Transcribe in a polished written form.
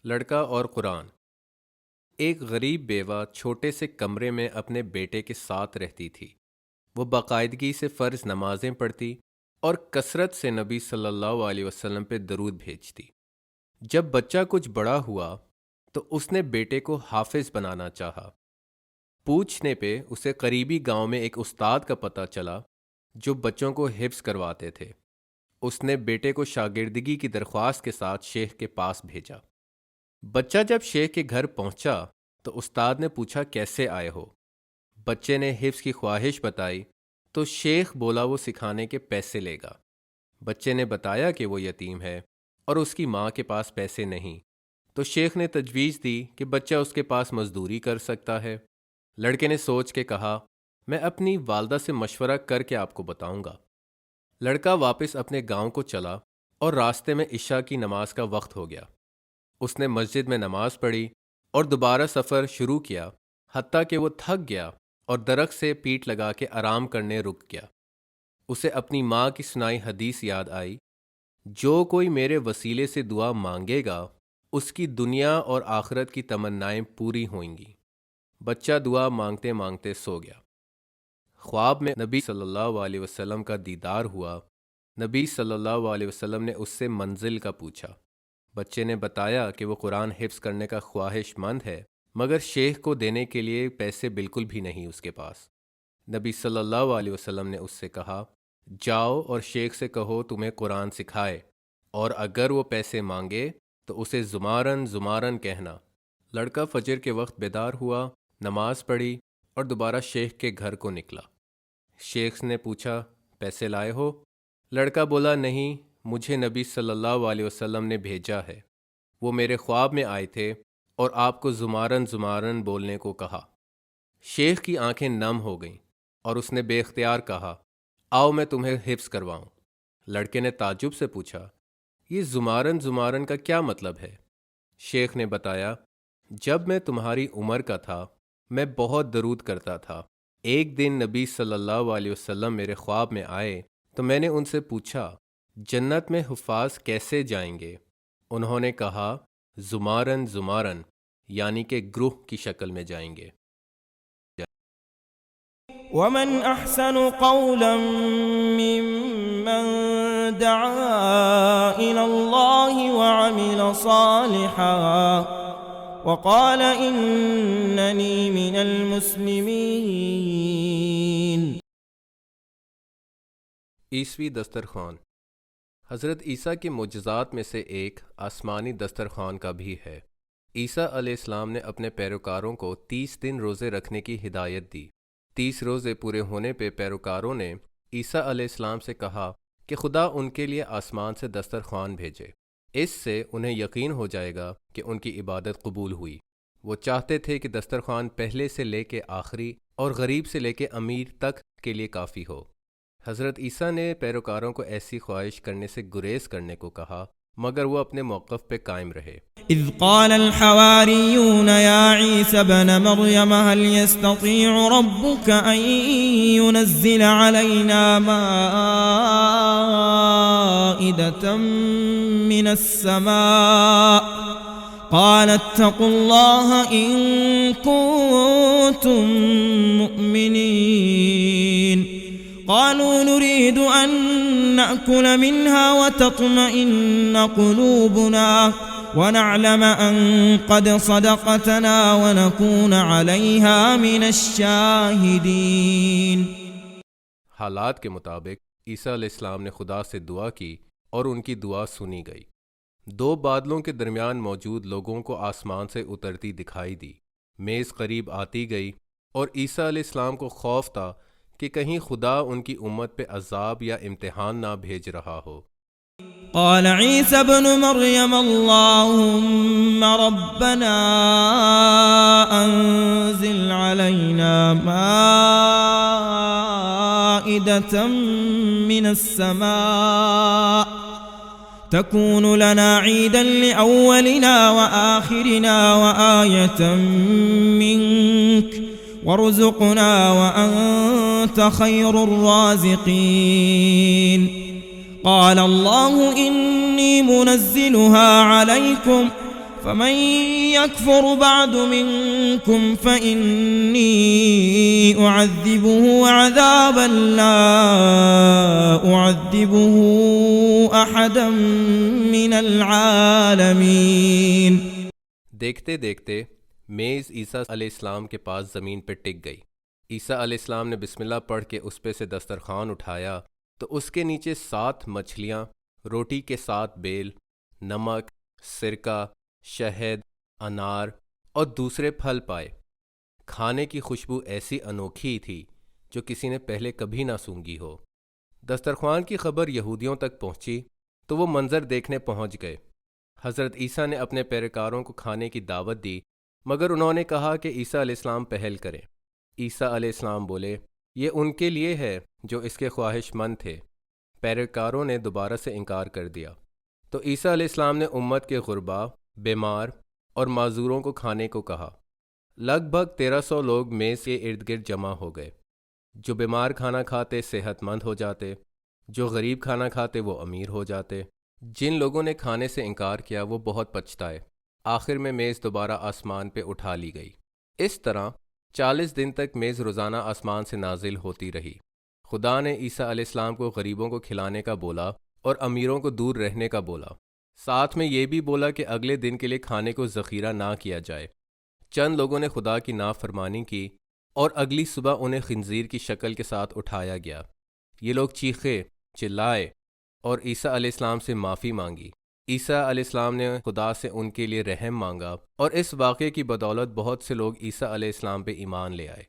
لڑکا اور قرآن۔ ایک غریب بیوہ چھوٹے سے کمرے میں اپنے بیٹے کے ساتھ رہتی تھی۔ وہ باقاعدگی سے فرض نمازیں پڑھتی اور کثرت سے نبی صلی اللہ علیہ وسلم پہ درود بھیجتی۔ جب بچہ کچھ بڑا ہوا تو اس نے بیٹے کو حافظ بنانا چاہا۔ پوچھنے پہ اسے قریبی گاؤں میں ایک استاد کا پتہ چلا جو بچوں کو حفظ کرواتے تھے۔ اس نے بیٹے کو شاگردگی کی درخواست کے ساتھ شیخ کے پاس بھیجا۔ بچہ جب شیخ کے گھر پہنچا تو استاد نے پوچھا کیسے آئے ہو؟ بچے نے حفظ کی خواہش بتائی تو شیخ بولا وہ سکھانے کے پیسے لے گا۔ بچے نے بتایا کہ وہ یتیم ہے اور اس کی ماں کے پاس پیسے نہیں، تو شیخ نے تجویز دی کہ بچہ اس کے پاس مزدوری کر سکتا ہے۔ لڑکے نے سوچ کے کہا میں اپنی والدہ سے مشورہ کر کے آپ کو بتاؤں گا۔ لڑکا واپس اپنے گاؤں کو چلا اور راستے میں عشاء کی نماز کا وقت ہو گیا۔ اس نے مسجد میں نماز پڑھی اور دوبارہ سفر شروع کیا، حتیٰ کہ وہ تھک گیا اور درخت سے پیٹھ لگا کے آرام کرنے رک گیا۔ اسے اپنی ماں کی سنائی حدیث یاد آئی، جو کوئی میرے وسیلے سے دعا مانگے گا اس کی دنیا اور آخرت کی تمنائیں پوری ہوئیں گی۔ بچہ دعا مانگتے مانگتے سو گیا۔ خواب میں نبی صلی اللہ علیہ وسلم کا دیدار ہوا۔ نبی صلی اللہ علیہ وسلم نے اس سے منزل کا پوچھا۔ بچے نے بتایا کہ وہ قرآن حفظ کرنے کا خواہش مند ہے، مگر شیخ کو دینے کے لیے پیسے بالکل بھی نہیں اس کے پاس۔ نبی صلی اللہ علیہ وسلم نے اس سے کہا جاؤ اور شیخ سے کہو تمہیں قرآن سکھائے، اور اگر وہ پیسے مانگے تو اسے زمارن زمارن کہنا۔ لڑکا فجر کے وقت بیدار ہوا، نماز پڑھی اور دوبارہ شیخ کے گھر کو نکلا۔ شیخ نے پوچھا پیسے لائے ہو؟ لڑکا بولا نہیں، مجھے نبی صلی اللہ علیہ وسلم نے بھیجا ہے، وہ میرے خواب میں آئے تھے اور آپ کو زمارن زمارن بولنے کو کہا۔ شیخ کی آنکھیں نم ہو گئیں اور اس نے بے اختیار کہا آؤ میں تمہیں حفظ کرواؤں۔ لڑکے نے تعجب سے پوچھا یہ زمارن زمارن کا کیا مطلب ہے؟ شیخ نے بتایا جب میں تمہاری عمر کا تھا میں بہت درود کرتا تھا۔ ایک دن نبی صلی اللہ علیہ وسلم میرے خواب میں آئے تو میں نے ان سے پوچھا جنت میں حفاظ کیسے جائیں گے؟ انہوں نے کہا زمارن زمارن، یعنی کہ گروہ کی شکل میں جائیں گے۔ ومن احسن قولا ممن دعا الى الله وعمل صالحا وقال انني من المسلمين۔ عیسوی دسترخوان۔ حضرت عیسیٰ کے معجزات میں سے ایک آسمانی دسترخوان کا بھی ہے۔ عیسیٰ علیہ السلام نے اپنے پیروکاروں کو 30 دن روزے رکھنے کی ہدایت دی۔ 30 روزے پورے ہونے پہ پیروکاروں نے عیسیٰ علیہ السلام سے کہا کہ خدا ان کے لیے آسمان سے دسترخوان بھیجے، اس سے انہیں یقین ہو جائے گا کہ ان کی عبادت قبول ہوئی۔ وہ چاہتے تھے کہ دسترخوان پہلے سے لے کے آخری اور غریب سے لے کے امیر تک کے لیے کافی ہو۔ حضرت عیسیٰ نے پیروکاروں کو ایسی خواہش کرنے سے گریز کرنے کو کہا، مگر وہ اپنے موقف پہ قائم رہے۔ اذ قال الحواريون يا عيسى ابن مريم هل يستطيع ربك أن ينزل علينا مائدة من السماء قال اتقوا الله إن كنتم مؤمنين قالوا نريد أن نأكل منها وتطمئن قلوبنا ونعلم أن قد صدقتنا ونكون عليها من الشاهدين۔ حالات کے مطابق عیسیٰ علیہ السلام نے خدا سے دعا کی اور ان کی دعا سنی گئی۔ 2 بادلوں کے درمیان موجود لوگوں کو آسمان سے اترتی دکھائی دی۔ میز قریب آتی گئی اور عیسیٰ علیہ السلام کو خوف تھا کہ کہیں خدا ان کی امت پہ عذاب یا امتحان نہ بھیج رہا ہو۔ قال عيسى ابن مريم اللهم ربنا أنزل علينا مائدة من السماء تكون لنا عيدا لأولنا وآخرنا وآية منك وارزقنا وأنت خير الرازقين۔ قال الله إني منزلها عليكم فمن يكفر بعد منكم فإني أعذبه عذابا لا أعذبه أحدا من العالمين۔ دیکھتے دیکھتے میز عیسیٰ علیہ السلام کے پاس زمین پہ ٹک گئی۔ عیسیٰ علیہ السلام نے بسم اللہ پڑھ کے اس پہ سے دسترخوان اٹھایا تو اس کے نیچے 7 مچھلیاں، روٹی کے 7 بیل، نمک، سرکہ، شہد، انار اور دوسرے پھل پائے۔ کھانے کی خوشبو ایسی انوکھی تھی جو کسی نے پہلے کبھی نہ سونگھی ہو۔ دسترخوان کی خبر یہودیوں تک پہنچی تو وہ منظر دیکھنے پہنچ گئے۔ حضرت عیسیٰ نے اپنے پیروکاروں کو کھانے کی دعوت دی، مگر انہوں نے کہا کہ عیسیٰ علیہ السلام پہل کریں۔ عیسیٰ علیہ السلام بولے، یہ ان کے لیے ہے جو اس کے خواہش مند تھے۔ پیروکاروں نے دوبارہ سے انکار کر دیا تو عیسیٰ علیہ السلام نے امت کے غربا، بیمار اور معذوروں کو کھانے کو کہا۔ لگ بھگ 1300 لوگ میز کے ارد گرد جمع ہو گئے۔ جو بیمار کھانا کھاتے صحت مند ہو جاتے، جو غریب کھانا کھاتے وہ امیر ہو جاتے۔ جن لوگوں نے کھانے سے انکار کیا وہ بہت پچھتائے۔ آخر میں میز دوبارہ آسمان پہ اٹھا لی گئی۔ اس طرح 40 دن تک میز روزانہ آسمان سے نازل ہوتی رہی۔ خدا نے عیسیٰ علیہ السلام کو غریبوں کو کھلانے کا بولا اور امیروں کو دور رہنے کا بولا۔ ساتھ میں یہ بھی بولا کہ اگلے دن کے لیے کھانے کو ذخیرہ نہ کیا جائے۔ چند لوگوں نے خدا کی نافرمانی کی اور اگلی صبح انہیں خنزیر کی شکل کے ساتھ اٹھایا گیا۔ یہ لوگ چیخے، چلائے اور عیسیٰ علیہ السلام سے معافی مانگی۔ عیسیٰ علیہ السلام نے خدا سے ان کے لیے رحم مانگا اور اس واقعے کی بدولت بہت سے لوگ عیسیٰ علیہ السلام پہ ایمان لے آئے۔